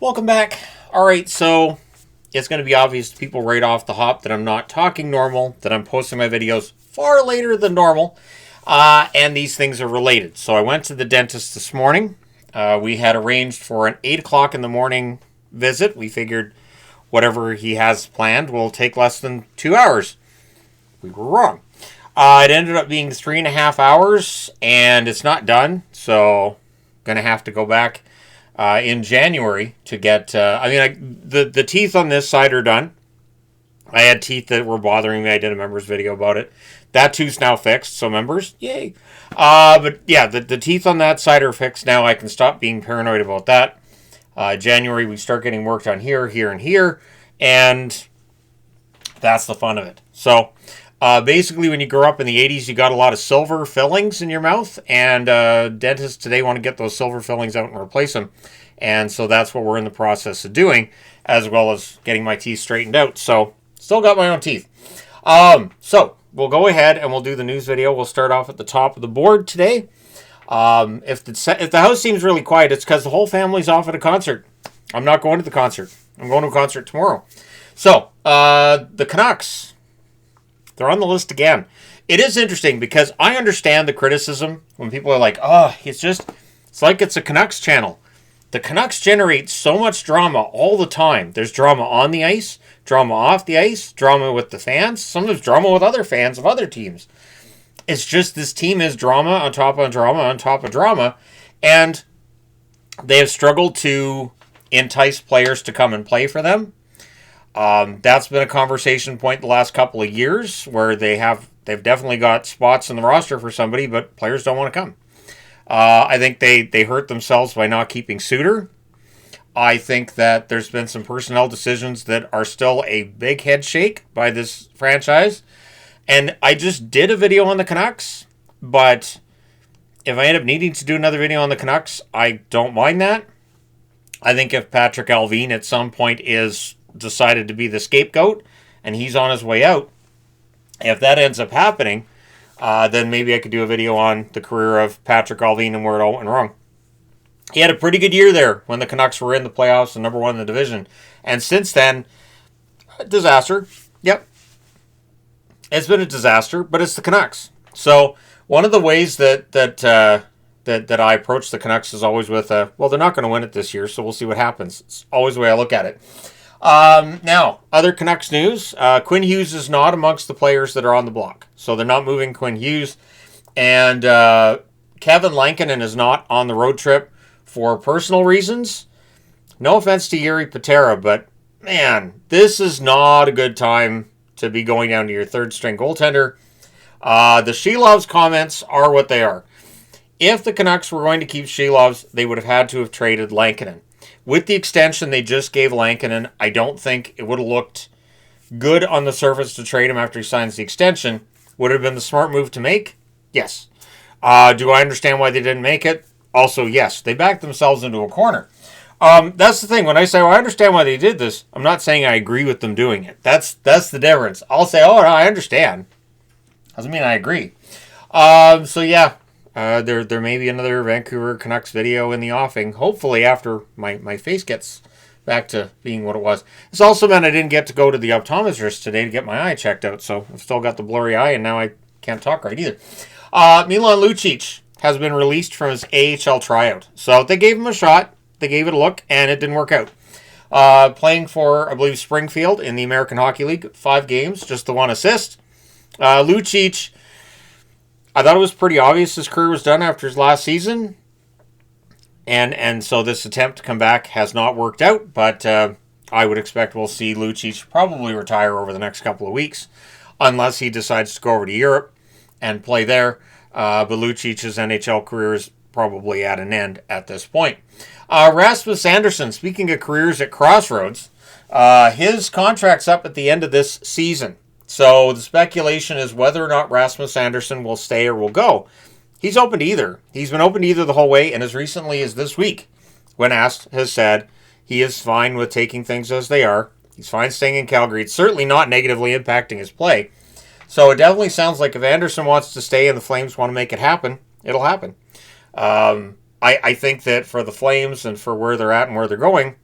welcome back. All right, so it's going to be obvious to people right off the hop that I'm not talking normal, that I'm posting my videos far later than normal, and these things are related. So I went to the dentist this morning. We had arranged for an 8 o'clock in the morning visit. We figured whatever he has planned will take less than 2 hours. We were wrong. It ended up being 3.5 hours, and it's not done, so going to have to go back in January to get... the teeth on this side are done. I had teeth that were bothering me. I did a members video about it. That tooth's now fixed, so members, yay. But yeah, the teeth on that side are fixed now. I can stop being paranoid about that. January, we start getting work done here, here, and here, and that's the fun of it. So... basically, when you grew up in the 80s, you got a lot of silver fillings in your mouth, and dentists today want to get those silver fillings out and replace them. And so that's what we're in the process of doing, as well as getting my teeth straightened out. So, still got my own teeth. So, we'll go ahead and we'll do the news video. We'll start off at the top of the board today. If the house seems really quiet, it's because the whole family's off at a concert. I'm not going to the concert. I'm going to a concert tomorrow. So, the Canucks... they're on the list again. It is interesting because I understand the criticism when people are like, it's like it's a Canucks channel. The Canucks generate so much drama all the time. There's drama on the ice, drama off the ice, drama with the fans, sometimes drama with other fans of other teams. It's just this team is drama on top of drama on top of drama, and they have struggled to entice players to come and play for them. That's been a conversation point the last couple of years where they've definitely got spots in the roster for somebody, but players don't want to come. I think they hurt themselves by not keeping Suter. I think that there's been some personnel decisions that are still a big head shake by this franchise. And I just did a video on the Canucks, but if I end up needing to do another video on the Canucks, I don't mind that. I think if Patrick Allvin at some point is decided to be the scapegoat and he's on his way out, if that ends up happening, then maybe I could do a video on the career of Patrick Allvin and where it all went wrong. He had a pretty good year there when the Canucks were in the playoffs and number one in the division, and since then, disaster. Yep, it's been a disaster, but it's the Canucks. So one of the ways that I approach the Canucks is always with they're not going to win it this year, so we'll see what happens. It's always the way I look at it. Now, other Canucks news. Quinn Hughes is not amongst the players that are on the block. So they're not moving Quinn Hughes. And Kevin Lankinen is not on the road trip for personal reasons. No offense to Yuri Patera, but man, this is not a good time to be going down to your third string goaltender. The Shelovs comments are what they are. If the Canucks were going to keep Shelovs, they would have had to have traded Lankinen. With the extension they just gave Lankinen, I don't think it would have looked good on the surface to trade him after he signs the extension. Would it have been the smart move to make? Yes. Do I understand why they didn't make it? Also, yes. They backed themselves into a corner. That's the thing. When I say, I understand why they did this, I'm not saying I agree with them doing it. That's the difference. I'll say, no, I understand. Doesn't mean I agree. So, yeah. There may be another Vancouver Canucks video in the offing, hopefully after my face gets back to being what it was. This also meant I didn't get to go to the optometrist today to get my eye checked out, so I've still got the blurry eye, and now I can't talk right either. Milan Lucic has been released from his AHL tryout. So they gave him a shot, they gave it a look, and it didn't work out. Playing for, I believe, Springfield in the American Hockey League, 5 games, just the 1 assist. Lucic... I thought it was pretty obvious his career was done after his last season. And so this attempt to come back has not worked out. But I would expect we'll see Lucic probably retire over the next couple of weeks. Unless he decides to go over to Europe and play there. But Lucic's NHL career is probably at an end at this point. Rasmus Andersson, speaking of careers at crossroads, his contract's up at the end of this season. So the speculation is whether or not Rasmus Andersson will stay or will go. He's open to either. He's been open to either the whole way, and as recently as this week, when asked, has said he is fine with taking things as they are. He's fine staying in Calgary. It's certainly not negatively impacting his play. So it definitely sounds like if Andersson wants to stay and the Flames want to make it happen, it'll happen. I think that for the Flames and for where they're at and where they're going,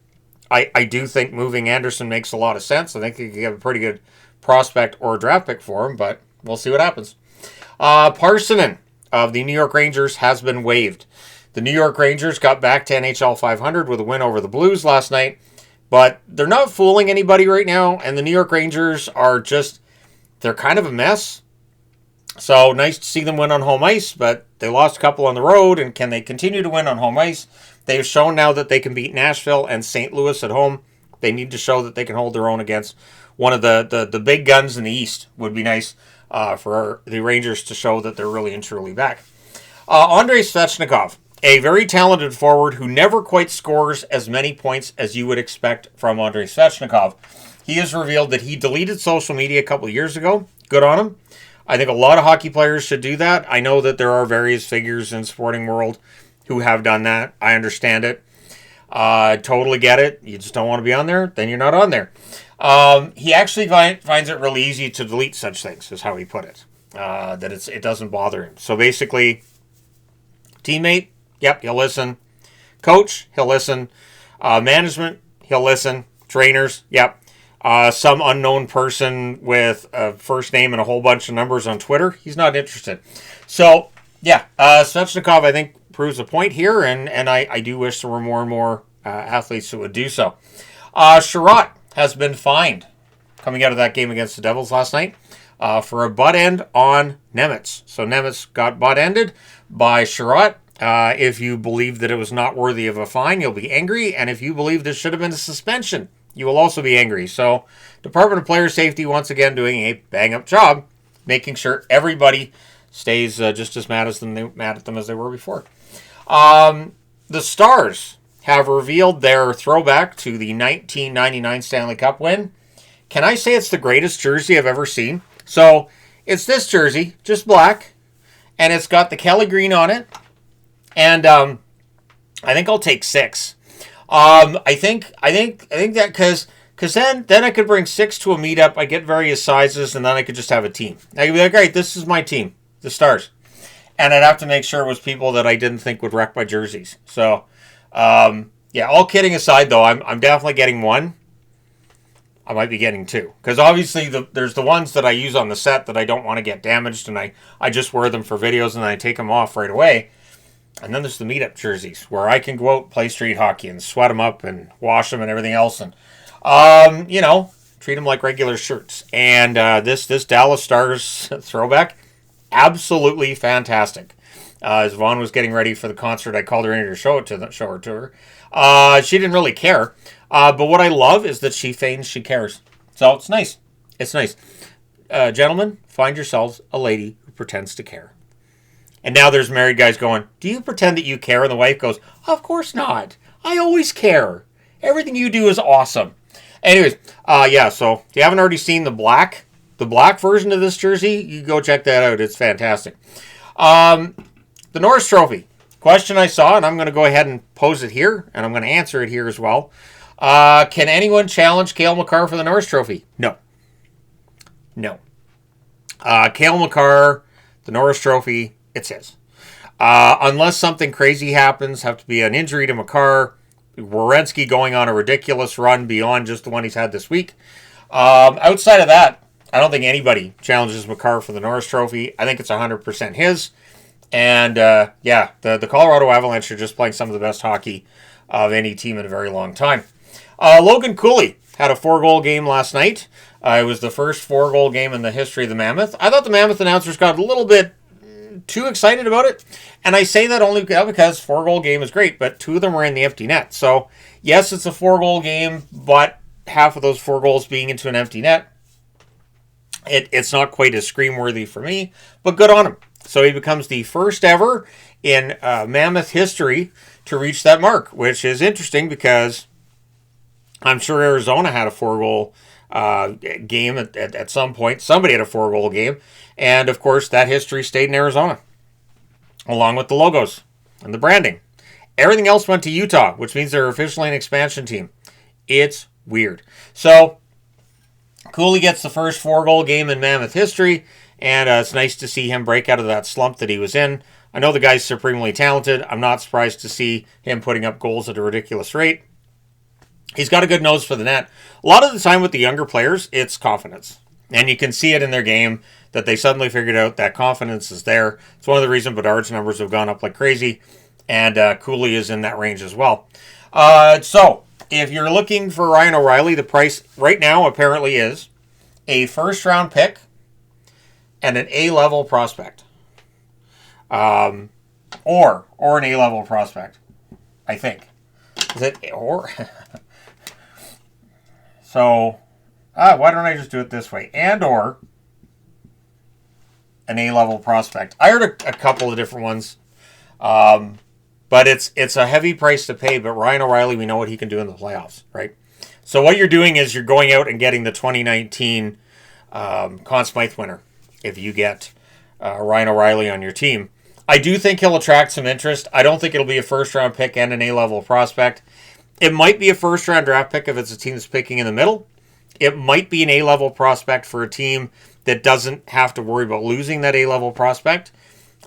I do think moving Anderson makes a lot of sense. I think you could have a pretty good prospect or draft pick for him, but we'll see what happens. Parssinen of the New York Rangers has been waived. The New York Rangers got back to NHL 500 with a win over the Blues last night, but they're not fooling anybody right now, and the New York Rangers are just, they're kind of a mess. So nice to see them win on home ice, but they lost a couple on the road, and can they continue to win on home ice? They've shown now that they can beat Nashville and St. Louis at home. They need to show that they can hold their own against one of the big guns in the East. Would be nice for the Rangers to show that they're really and truly back. Andrei Svechnikov, a very talented forward who never quite scores as many points as you would expect from Andrei Svechnikov. He has revealed that he deleted social media a couple of years ago. Good on him. I think a lot of hockey players should do that. I know that there are various figures in the sporting world who have done that. I understand it. Totally get it. You just don't want to be on there, then you're not on there. He actually finds it really easy to delete such things, is how he put it. That it doesn't bother him. So basically, teammate, yep, he'll listen. Coach, he'll listen. Management, he'll listen. Trainers, yep. Some unknown person with a first name and a whole bunch of numbers on Twitter, he's not interested. So, yeah, Svechnikov, I think, proves a point here, and I do wish there were more and more athletes who would do so. Sherratt has been fined coming out of that game against the Devils last night for a butt end on Nemitz. So Nemitz got butt ended by Sherratt. If you believe that it was not worthy of a fine, you'll be angry, and if you believe this should have been a suspension, you will also be angry. So Department of Player Safety once again doing a bang-up job, making sure everybody stays just as mad at them as they were before. The Stars have revealed their throwback to the 1999 Stanley Cup win. Can I say it's the greatest jersey I've ever seen? So it's this jersey, just black, and it's got the Kelly green on it. And I think I'll take 6. I think that because then I could bring 6 to a meetup. I get various sizes, and then I could just have a team. I could be like, great, this is my team, the Stars. And I'd have to make sure it was people that I didn't think would wreck my jerseys. So, yeah, all kidding aside, though, I'm definitely getting 1. I might be getting 2. Because obviously there's the ones that I use on the set that I don't want to get damaged, and I just wear them for videos, and then I take them off right away. And then there's the meetup jerseys, where I can go out, play street hockey, and sweat them up, and wash them, and everything else. And, treat them like regular shirts. And this Dallas Stars throwback, absolutely fantastic. As Vaughn was getting ready for the concert, I called her in to show her to her. She didn't really care. But what I love is that she feigns she cares. So it's nice. It's nice. Gentlemen, find yourselves a lady who pretends to care. And now there's married guys going, do you pretend that you care? And the wife goes, of course not. I always care. Everything you do is awesome. Anyways, so if you haven't already seen the black version of this jersey, you go check that out. It's fantastic. The Norris Trophy. Question I saw, and I'm going to go ahead and pose it here, and I'm going to answer it here as well. Can anyone challenge Cale Makar for the Norris Trophy? No. Cale Makar, the Norris Trophy, it's his. Unless something crazy happens, have to be an injury to Makar, Werenski going on a ridiculous run beyond just the one he's had this week. Outside of that, I don't think anybody challenges Makar for the Norris Trophy. I think it's 100% his. And, the Colorado Avalanche are just playing some of the best hockey of any team in a very long time. Logan Cooley had a 4-goal game last night. It was the first 4-goal game in the history of the Mammoth. I thought the Mammoth announcers got a little bit too excited about it. And I say that only because 4-goal game is great, but 2 of them were in the empty net. So, yes, it's a 4-goal game, but half of those 4 goals being into an empty net, it's not quite as scream-worthy for me, but good on him. So he becomes the first ever in Mammoth history to reach that mark, which is interesting because I'm sure Arizona had a 4-goal game at some point. Somebody had a 4-goal game. And, of course, that history stayed in Arizona, along with the logos and the branding. Everything else went to Utah, which means they're officially an expansion team. It's weird. So, Cooley gets the first 4-goal game in Mammoth history, and it's nice to see him break out of that slump that he was in. I know the guy's supremely talented. I'm not surprised to see him putting up goals at a ridiculous rate. He's got a good nose for the net. A lot of the time with the younger players, it's confidence. And you can see it in their game that they suddenly figured out that confidence is there. It's one of the reasons Bedard's numbers have gone up like crazy. And Cooley is in that range as well. So, if you're looking for Ryan O'Reilly, the price right now apparently is a first-round pick and an A-level prospect. Or an A-level prospect, I think. Is it or? So, why don't I just do it this way? And or an A-level prospect. I heard a couple of different ones. But it's a heavy price to pay. But Ryan O'Reilly, we know what he can do in the playoffs, right? So what you're doing is you're going out and getting the 2019 Conn Smythe winner if you get Ryan O'Reilly on your team. I do think he'll attract some interest. I don't think it'll be a first-round pick and an A-level prospect. It might be a first-round draft pick if it's a team that's picking in the middle. It might be an A-level prospect for a team that doesn't have to worry about losing that A-level prospect.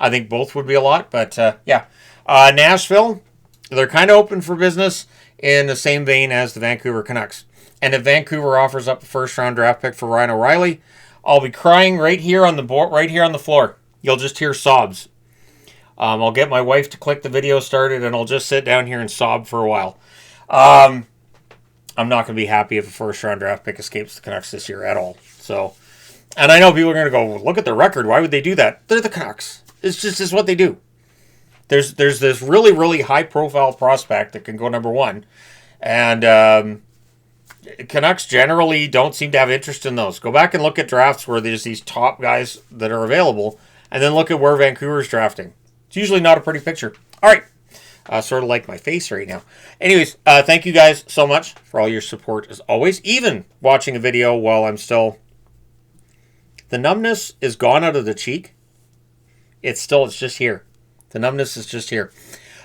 I think both would be a lot, but yeah. Nashville, they're kind of open for business in the same vein as the Vancouver Canucks. And if Vancouver offers up a first-round draft pick for Ryan O'Reilly, I'll be crying right here on the board, right here on the floor. You'll just hear sobs. I'll get my wife to click the video started, and I'll just sit down here and sob for a while. I'm not going to be happy if a first-round draft pick escapes the Canucks this year at all. So, and I know people are going to go, look at the record. Why would they do that? They're the Canucks. It's what they do. There's this really, really high-profile prospect that can go number one. And Canucks generally don't seem to have interest in those. Go back and look at drafts where there's these top guys that are available, and then look at where Vancouver's drafting. It's usually not a pretty picture. All right. Sort of like my face right now. Anyways, thank you guys so much for all your support as always. Even watching a video while I'm still... The numbness is gone out of the cheek. It's just here. The numbness is just here.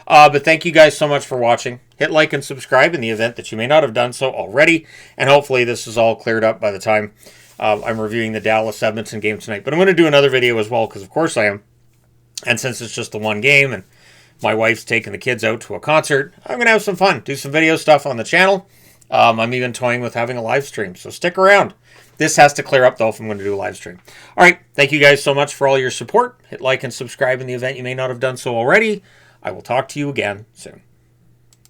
But thank you guys so much for watching. Hit like and subscribe in the event that you may not have done so already. And hopefully this is all cleared up by the time I'm reviewing the Dallas-Edmonton game tonight. But I'm going to do another video as well, because of course I am. And since it's just the one game and my wife's taking the kids out to a concert, I'm going to have some fun. Do some video stuff on the channel. I'm even toying with having a live stream. So stick around. This has to clear up, though, if I'm going to do a live stream. All right. Thank you guys so much for all your support. Hit like and subscribe in the event you may not have done so already. I will talk to you again soon.